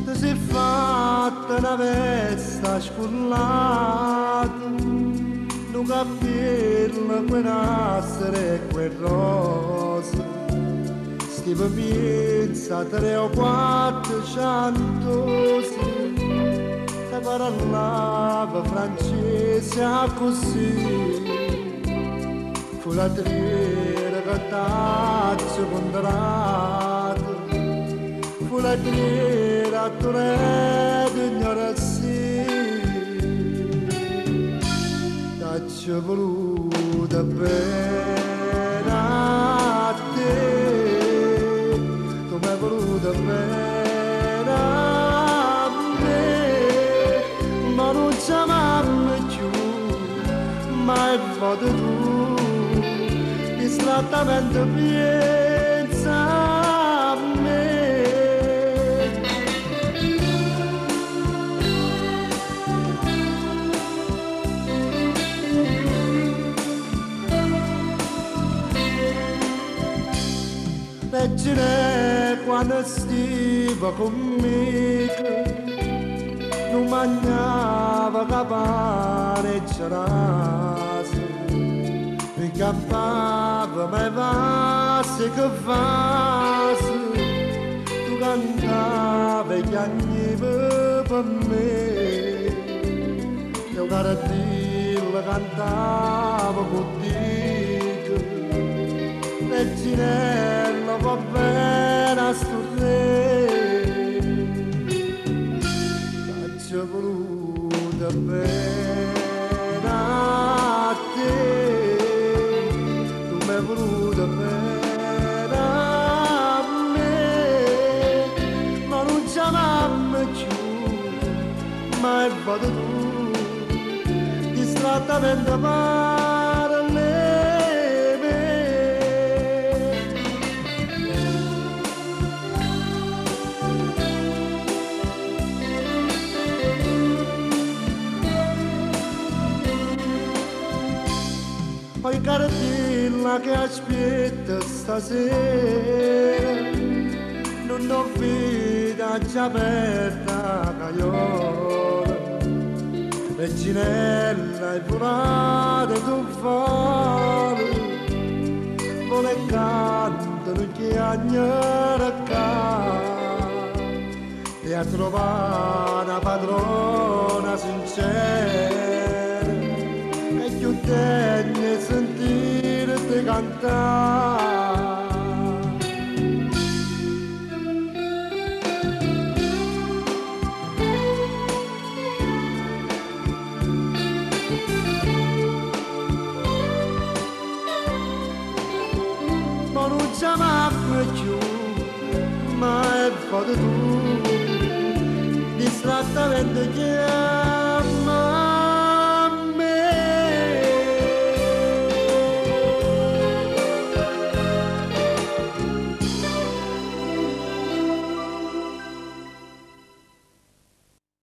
Ti sei fatta una vesta scullata, un cappello, quel nastro e quel rosa, stiva pizza 3 o 400, ti parlava francese così, fu la triera che t'accio contratto, fu la triera a Torre d'ignoranza. T'ho voluta bene a te, tu mi hai voluta bene a me, ma non ci amiamo più, mai fatto tu, distrattamente pensa a me. Leggere quando stiva con me, non mangiava capare e c'eraso, mi campava mai vasi che vasi, tu cantavi e piangevi per me, io caratilla cantavo con te, legginello va bene a sturre, t'ho voluta bene a te, tu mi hai voluta bene a me, ma non ci amiamo più, mai vado tu, distrattamente parli. Poi cartella che aspetta stasera, non ho vita già aperta caiola, reginella e furata tu fuori, vuole cantare che agnara ca, e a trovare una padrona sincera, più degne sentirti cantare. Ma non ci amiamo più, ma è fatto tu, distrattamente chiaro.